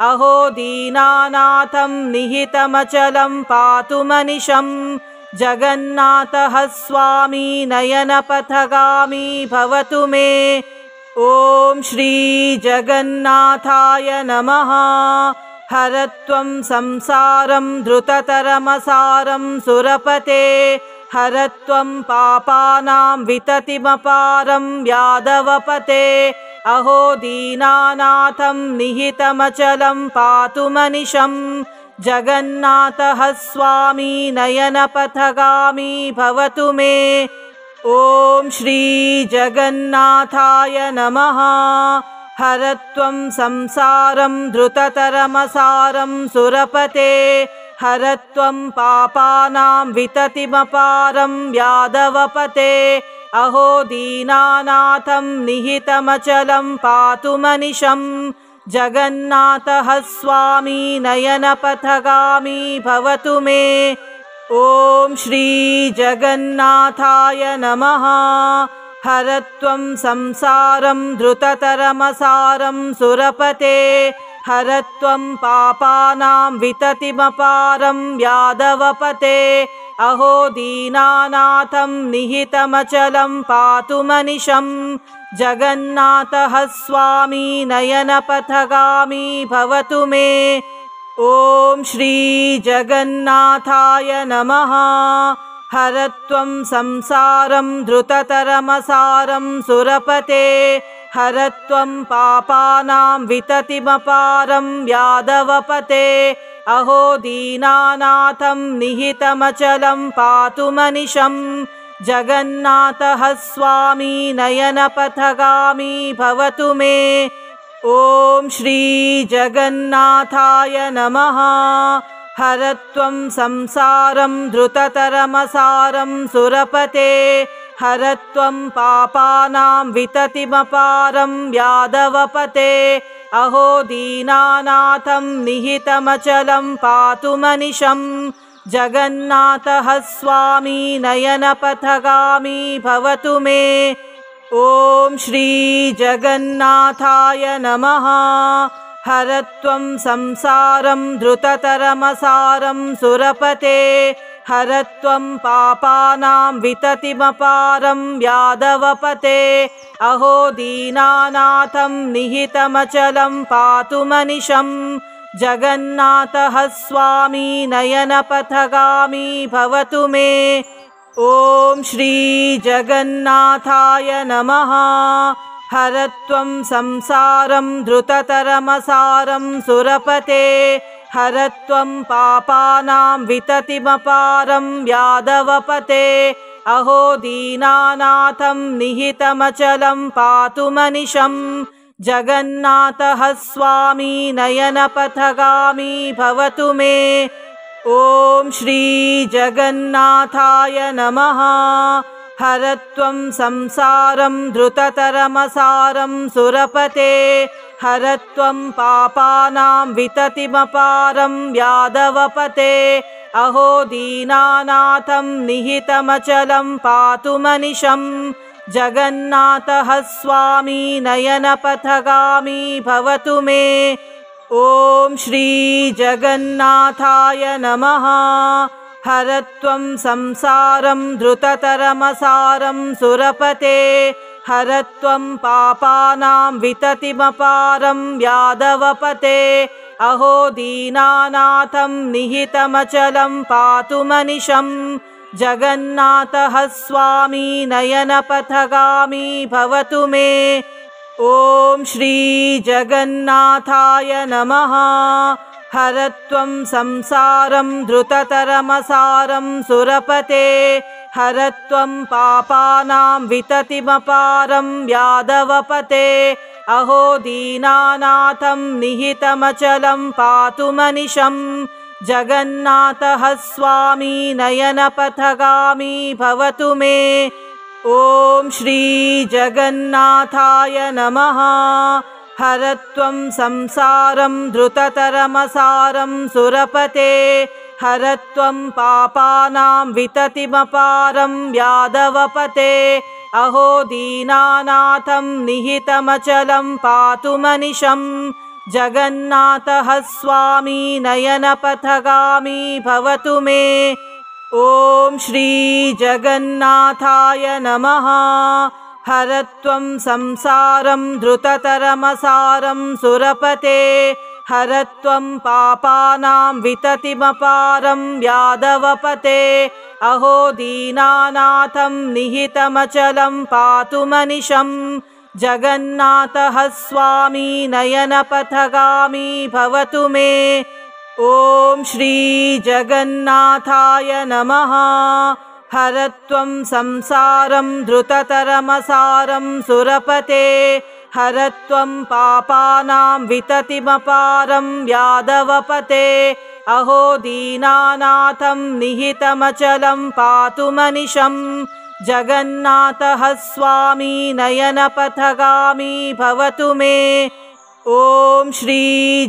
अहो दीनानाथं निहितमचलं पातु मनिशं जगन्नाथः स्वामी नयनपथगामी भवतु मे। ॐ श्री जगन्नाथाय नमः। हरत्वं संसारं द्रुततरमसारं सुरपते हरत्वं पापानां विततिमपारं यादवपते अहो दीनानाथं निहितमचलं पातु मनिशं जगन्नाथः स्वामी नयनपथगामी भवतु मे। ॐ श्री जगन्नाथाय नमः। हरत्वं संसारं द्रुततरमसारं सुरपते हरत्वं पापानां विततिमपारं यादवपते अहो दीनानाथं निहितमचलं पातु मनिशं जगन्नाथः स्वामी नयनपथगामी भवतु मे। ॐ श्री जगन्नाथाय नमः। हरत्वं संसारं द्रुततरमसारं सुरपते हरत्वं पापानां विततिमपारं यादवपते अहो दीनानाथं निहितमचलं पातु मनिशं जगन्नाथः स्वामी नयनपथगामी भवतु मे। ॐ श्री जगन्नाथाय नमः। हरत्वं संसारं द्रुततरमसारं सुरपते हरत्वं पापानां विततिमपारं यादवपते अहो दीनानाथं निहितमचलं पातु मनिशं जगन्नाथः स्वामी नयनपथगामी भवतु मे। ॐ श्री जगन्नाथाय नमः। हरत्वं संसारं द्रुततरमसारं सुरपते हरत्वं पापानां विततिमपारं यादवपते अहो दीनानाथं निहितमचलं पातु मनिशं जगन्नाथः स्वामी नयनपथगामी भवतु मे। ॐ श्री जगन्नाथाय नमः। हरत्वं संसारं द्रुततरमसारं सुरपते हरत्वं पापानां विततिमपारं यादवपते अहो दीनानाथं निहितमचलं पातु मनिशं जगन्नाथः स्वामी नयनपथगामी भवतु मे। ॐ श्री जगन्नाथाय नमः। हरत्वं संसारं धृततरमसारं सुरपते हरत्वं पापानां विततिमपारं यादवपते अहो दीनानाथं निहितमचलं पातु मनिशं जगन्नाथः स्वामी नयनपथगामी भवतु मे। ॐ श्री जगन्नाथाय नमः। हरत्वं संसारं धृततरमसारं सुरपते हरत्वं पापानां विततिमपारं यादवपते अहो दीनानाथं निहितमचलं पातु मनिशं जगन्नाथः स्वामी नयनपथगामी भवतु मे। ॐ श्री जगन्नाथाय नमः। हरत्वं संसारं धृततरमसारं सुरपते हरत्वं पापानां विततिमपारं यादवपते अहो दीनानाथं निहितमचलं पातु मनिशं जगन्नाथः स्वामी नयनपथगामी भवतु मे। ॐ श्री जगन्नाथाय नमः। हरत्वं संसारं धृततरमसारं सुरपते हरत्वं पापानां विततिमपारं यादवपते अहो दीनानाथं निहितमचलं पातु मनिशं जगन्नाथः स्वामी नयनपथगामी भवतु मे। ॐ श्री जगन्नाथाय नमः। हरत्वं संसारं धृततरमसारं सुरपते हरत्वं पापानां विततिमपारं यादवपते अहो दीनानाथं निहितमचलं पातु मनिशं जगन्नाथः स्वामी नयनपथगामी भवतु मे। ॐ श्री जगन्नाथाय नमः। हरत्वं संसारं धृततरमसारं सुरपते हरत्वं पापानां विततिमपारं यादवपते अहो दीनानाथं निहितमचलं पातु मनिशं जगन्नाथः स्वामी नयनपथगामी भवतु मे। ॐ श्री जगन्नाथाय नमः। हरत्वं संसारं धृततरमसारं सुरपते हरत्वं पापानां विततिमपारं यादवपते अहो दीनानाथं निहितमचलं पातु मनिशं जगन्नाथः स्वामी नयनपथगामी भवतु मे। ॐ श्री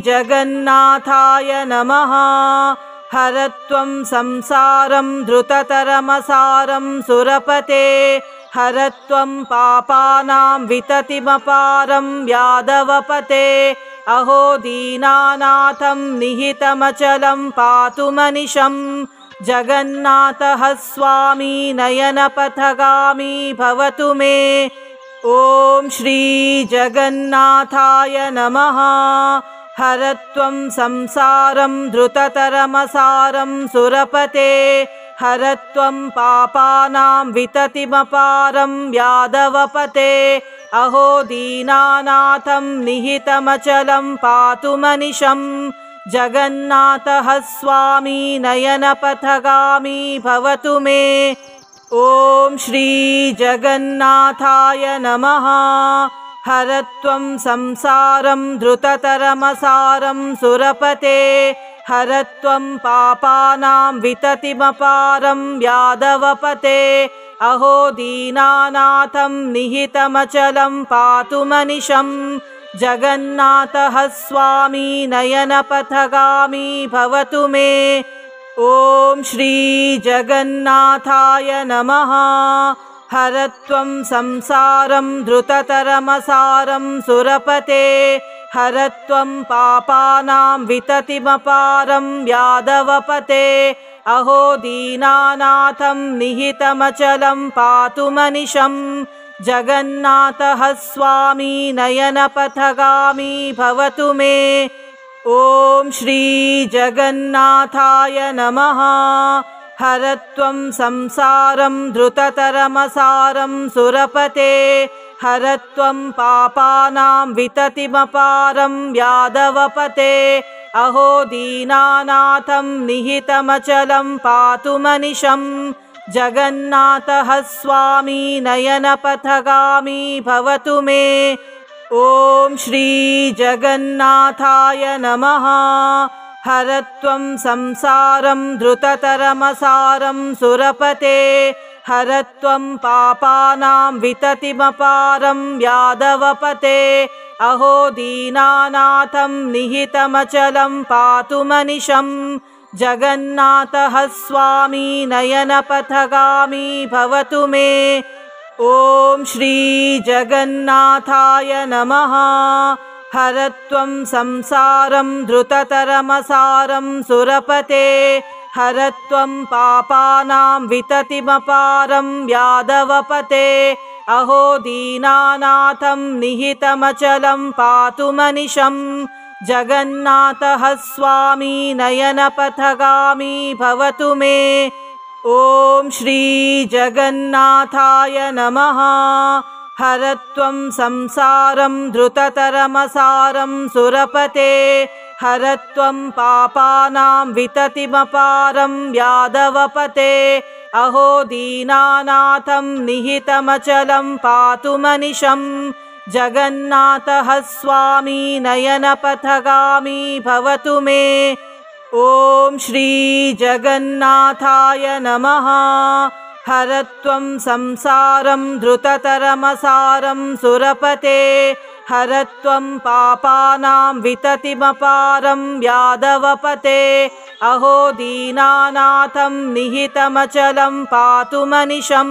जगन्नाथाय नमः। हरत्वं संसारं धृततरमसारं सुरपते हरत्वं पापानां विततिमपारं यादवपते अहो दीनानाथं निहितमचलं पातु मनिशं जगन्नाथः स्वामी नयनपथगामी भवतु मे। ॐ श्री जगन्नाथाय नमः। हरत्वं संसारं धृततरमसारं सुरपते हरत्वं पापानां विततिमपारं यादवपते अहो दीनानाथं निहितमचलं पातु मनिशं जगन्नाथः स्वामी नयनपथगामी भवतु मे। ॐ श्री जगन्नाथाय नमः। हरत्वं संसारं धृततरमसारं सुरपते हरत्वं पापानां विततिमपारं यादवपते अहो दीनानाथं निहितमचलं पातु मनिशं जगन्नाथः स्वामी नयनपथगामी भवतु मे। ॐ श्री जगन्नाथाय नमः। हरत्वं संसारं धृततरमसारं सुरपते हरत्वं पापानां विततिमपारं यादवपते अहो दीनानाथं निहितमचलं पातु मनिशं जगन्नाथः स्वामी नयनपथगामी भवतु मे। ॐ श्री जगन्नाथाय नमः। हरत्वं संसारं धृततरमसारं सुरपते हरत्वं पापानां विततिमपारं यादवपते अहो दीनानाथं निहितमचलं पातु मनिशं जगन्नाथः स्वामी नयनपथगामी भवतु मे। ॐ श्री जगन्नाथाय नमः। हरत्वं संसारं धृततरमसारं सुरपते हरत्वं पापानां विततिमपारं यादवपते अहो दीनानाथं निहितमचलं पातु मनिशं जगन्नाथः स्वामी नयनपथगामी भवतु मे। ॐ श्री जगन्नाथाय नमः। हरत्वं संसारं धृततरमसारं सुरपते हरत्वं पापानां विततिमपारं यादवपते अहो दीनानाथं निहितमचलं पातु मनिशं जगन्नाथः स्वामी नयनपथगामी भवतु मे। ॐ श्री जगन्नाथाय नमः। हरत्वं संसारं धृततरमसारं सुरपते हरत्वं पापानां विततिमपारं यादवपते अहो दीनानाथं निहितमचलं पातु मनिशं जगन्नाथः स्वामी नयनपथगामी भवतु मे। ॐ श्री जगन्नाथाय नमः। हरत्वं संसारं धृततरमसारं सुरपते हरत्वं पापानां विततिमपारं यादवपते अहो दीनानाथं निहितमचलं पातु मनिशं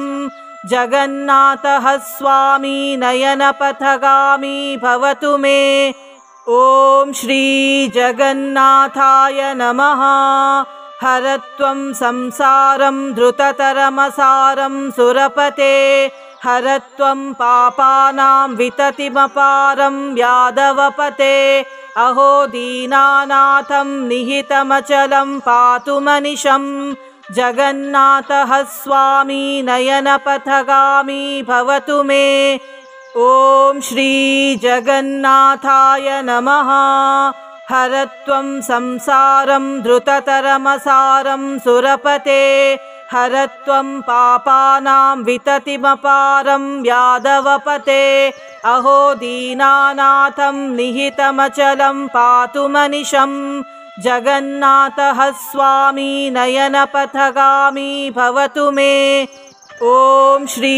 जगन्नाथः स्वामी नयनपथगामी भवतु मे। ॐ श्री जगन्नाथाय नमः। हरत्वं संसारं धृततरमसारं सुरपते हरत्वं पापानां विततिमपारं यादवपते अहो दीनानाथं निहितमचलं पातु मनिशं जगन्नाथः स्वामी नयनपथगामी भवतु मे। ॐ श्री जगन्नाथाय नमः। हरत्वं संसारं धृततरमसारं सुरपते हरत्वं पापानां विततिमपारं यादवपते अहो दीनानाथं निहितमचलं पातु मनिशं जगन्नाथः स्वामी नयनपथगामी भवतु मे। ॐ श्री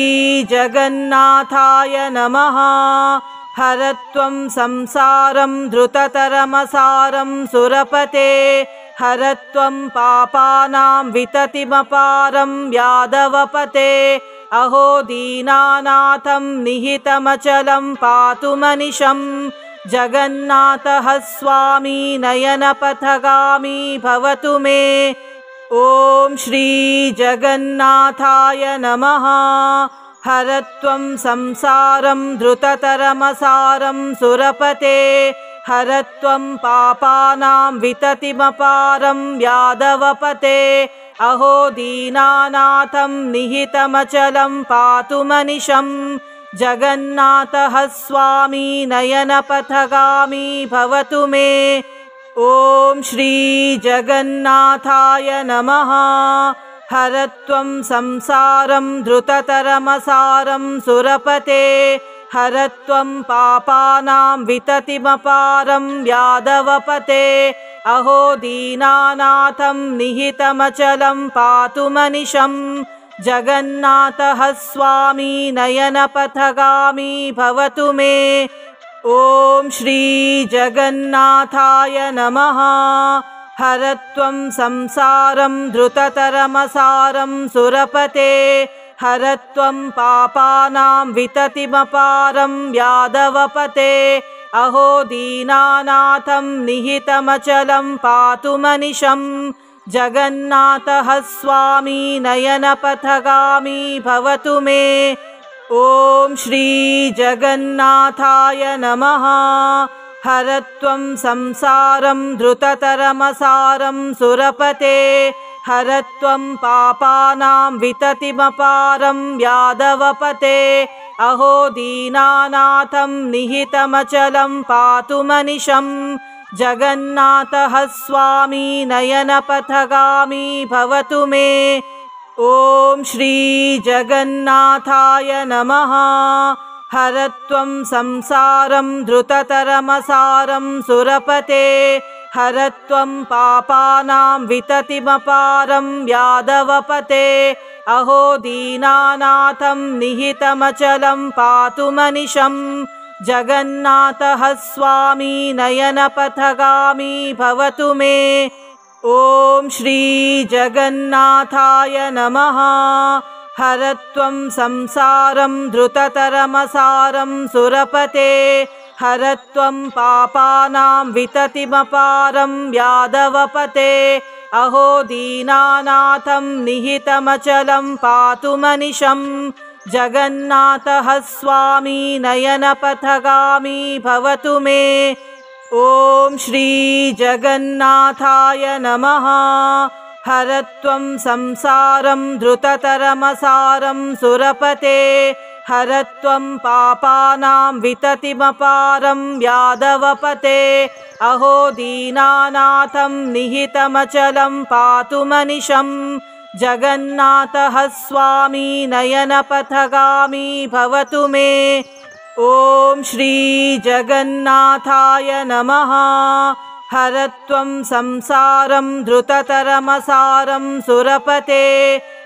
जगन्नाथाय नमः। हरत्वं संसारं धृततरमसारं सुरपते हरत्वं पापानां विततिमपारं यादवपते अहो दीनानाथं निहितमचलं पातु मनिशं जगन्नाथः स्वामी नयनपथगामी भवतु मे। ॐ श्री जगन्नाथाय नमः। हरत्वं संसारं धृततरमसारं सुरपते हरत्वं पापानां विततिमपारं यादवपते अहो दीनानाथं निहितमचलं पातु मनिशं जगन्नाथः स्वामी नयनपथगामी भवतु मे। ॐ श्री जगन्नाथाय नमः। हरत्वं संसारं धृततरमसारं सुरपते हरत्वं पापानां विततिमपारं यादवपते अहो दीनानाथं निहितमचलं पातु मनिशं जगन्नाथः स्वामी नयनपथगामी भवतु मे। ॐ श्री जगन्नाथाय नमः। हरत्वं संसारं धृततरमसारं सुरपते हरत्वं पापानां विततिमपारं यादवपते अहो दीनानाथं निहितमचलं पातु मनिशं जगन्नाथः स्वामी नयनपथगामी भवतु मे। ॐ श्री जगन्नाथाय नमः। हरत्वं संसारं धृततरमसारं सुरपते, हरत्वं पापानां विततिमपारं यादवपते। अहो दीनानाथं निहितमचलं पातु मनिशं, जगन्नाथः स्वामी नयनपथगामी भवतु मे। ॐ श्री जगन्नाथाय नमः। हरत्वं संसारं धृततरमसारं सुरपते, हरत्वं पापानां विततिमपारं यादवपते। अहो दीनानाथं निहितमचलं पातु मनिशं, जगन्नाथः स्वामी नयनपथगामी भवतु मे। ॐ श्री जगन्नाथाय नमः। हरत्वं संसारं धृततरमसारं सुरपते, हरत्वं पापानां विततिमपारं यादवपते। अहो दीनानाथं निहितमचलं पातु मनिशं, जगन्नाथः स्वामी नयनपथगामी भवतु मे। ॐ श्री जगन्नाथाय नमः। हरत्वं संसारं धृततरमसारं सुरपते, हरत्वं पापानां विततिमपारं यादवपते। अहो दीनानाथं निहितमचलं पातु मनिशं, जगन्नाथः स्वामी नयनपथगामी भवतु मे। ॐ श्री जगन्नाथाय नमः। हरत्वं संसारं धृततरमसारं सुरपते,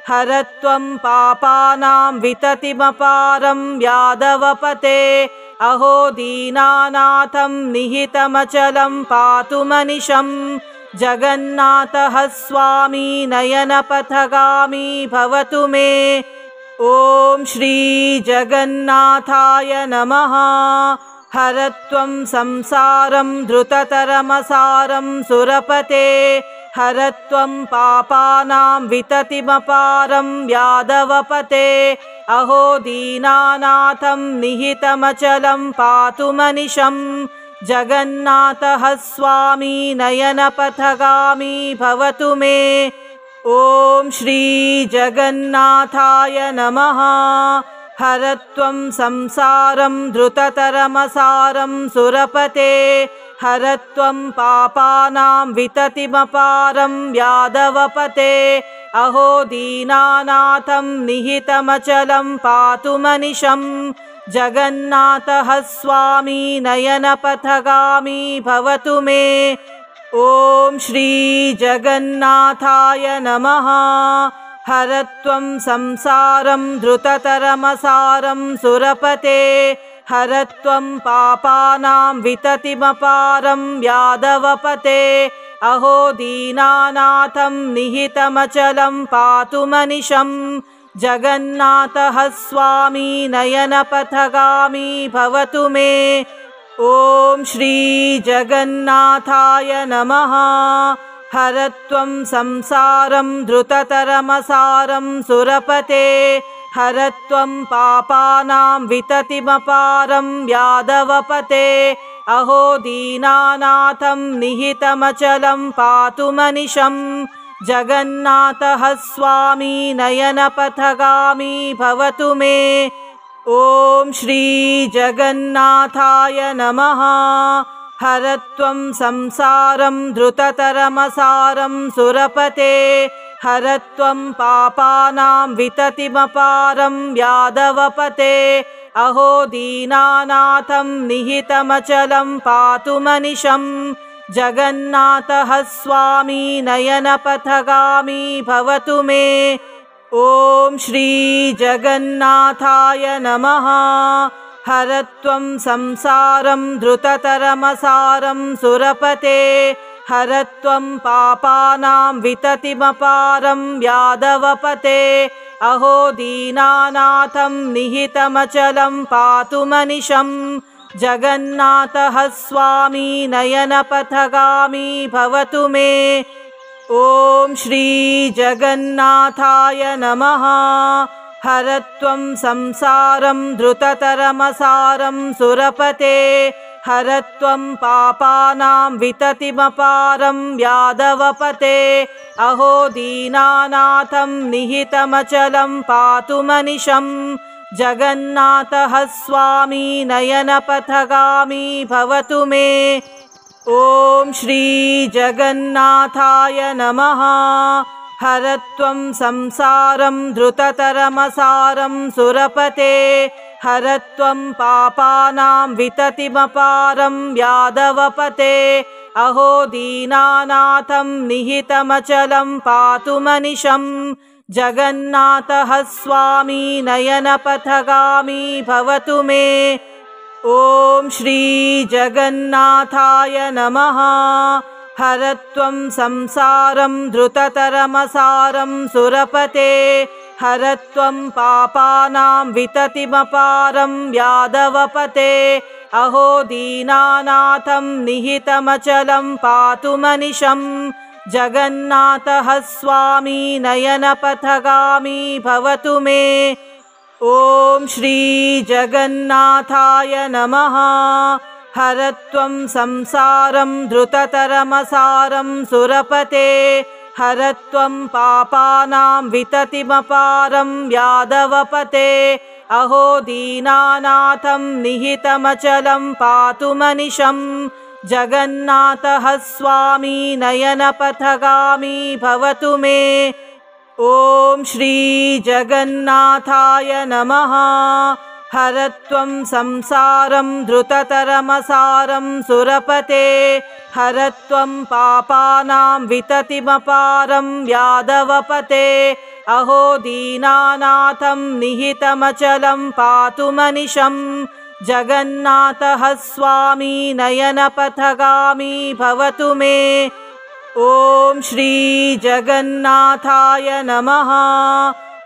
हरत्वं पापानां विततिमपारं यादवपते। अहो दीनानाथं निहितमचलं पातु मनिशं, जगन्नाथः स्वामी नयनपथगामी भवतु मे। ॐ श्री जगन्नाथाय नमः। हरत्वं संसारं धृततरमसारं सुरपते, हरत्वं पापानां विततिमपारं यादवपते। अहो दीनानाथं निहितमचलं पातु मनिशं, जगन्नाथः स्वामी नयनपथगामी भवतु मे। ॐ श्री जगन्नाथाय नमः। हरत्वं संसारं धृततरमसारं सुरपते, हरत्वं पापानां विततिमपारं यादवपते। अहो दीनानाथं निहितमचलं पातु मनिशं, जगन्नाथः स्वामी नयनपथगामी भवतु मे। ॐ श्री जगन्नाथाय नमः। हरत्वं संसारं धृततरमसारं सुरपते, हरत्वं पापानां विततिमपारं यादवपते। अहो दीनानाथं निहितमचलं पातु मनिशं, जगन्नाथः स्वामी नयनपथगामी भवतु मे। ॐ श्री जगन्नाथाय नमः। हरत्वं संसारं धृततरमसारं सुरपते, हरत्वं पापानां विततिमपारं यादवपते। अहो दीनानाथं निहितमचलं पातु मनिशं, जगन्नाथः स्वामी नयनपथगामी भवतु मे। ॐ श्री जगन्नाथाय नमः। हरत्वं संसारं धृततरमसारं सुरपते, हरत्वं पापानां विततिमपारं यादवपते। अहो दीनानाथं निहितमचलं पातु मनिशं, जगन्नाथः स्वामी नयनपथगामी भवतु मे। ॐ श्री जगन्नाथाय नमः। हरत्वं संसारं धृततरमसारं सुरपते, हरत्वं पापानां विततिमपारं यादवपते। अहो दीनानाथं निहितमचलं पातु मनिशं, जगन्नाथः स्वामी नयनपथगामी भवतु मे। ॐ श्री जगन्नाथाय नमः। हरत्वं संसारं धृततरमसारं सुरपते, हरत्वं पापानां विततिमपारं यादवपते। अहो दीनानाथं निहितमचलं पातु मनिशं, जगन्नाथः स्वामी नयनपथगामी भवतु मे। ॐ श्री जगन्नाथाय नमः। हरत्वं संसारं धृततरमसारं सुरपते, हरत्वं पापानां विततिमपारं यादवपते। अहो दीनानाथं निहितमचलं पातु मनिशं, जगन्नाथः स्वामी नयनपथगामी भवतु मे। ॐ श्री जगन्नाथाय नमः। हरत्वं संसारं धृततरमसारं सुरपते, हरत्वं पापानां विततिमपारं यादवपते। अहो दीनानाथं निहितमचलं पातु मनिशं, जगन्नाथः स्वामी नयनपथगामी भवतु मे। ॐ श्री जगन्नाथाय नमः। हरत्वं संसारं धृततरमसारं सुरपते, हरत्वं पापानां विततिमपारं यादवपते। अहो दीनानाथं निहितमचलं पातु मनिशं, जगन्नाथः स्वामी नयनपथगामी भवतु मे। ॐ श्री जगन्नाथाय नमः। हरत्वं संसारं धृततरमसारं सुरपते, हरत्वं पापानां विततिमपारं यादवपते। अहो दीनानाथं निहितमचलं पातु मनिशं, जगन्नाथः स्वामी नयनपथगामी भवतु मे। ॐ श्री जगन्नाथाय नमः।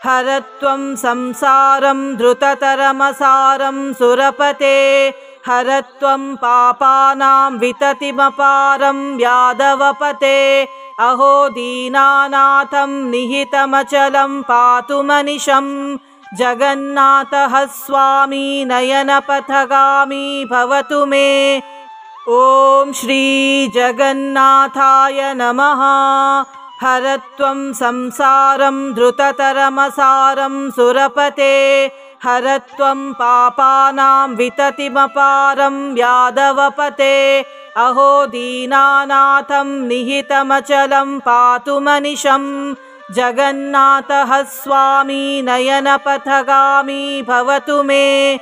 हरत्वं संसारं धृततरमसारं सुरपते, हरत्वं पापानां विततिमपारं यादवपते। अहो दीनानाथं निहितमचलं पातु मनिशं, जगन्नाथः स्वामी नयनपथगामी भवतु मे। ॐ श्री जगन्नाथाय नमः। हरत्वं संसारं धृततरमसारं सुरपते, हरत्वं पापानां विततिमपारं यादवपते। अहो दीनानाथं निहितमचलं पातु मनिशं, जगन्नाथः स्वामी नयनपथगामी भवतु मे।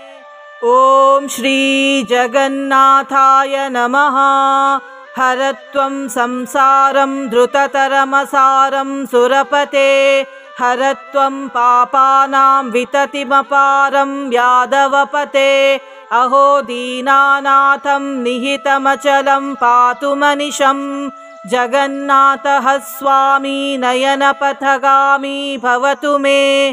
ॐ श्री जगन्नाथाय नमः। हरत्वं संसारं धृततरमसारं सुरपते, हरत्वं पापानां विततिमपारं यादवपते। अहो दीनानाथं निहितमचलं पातु मनिशं, जगन्नाथः स्वामी नयनपथगामी भवतु मे।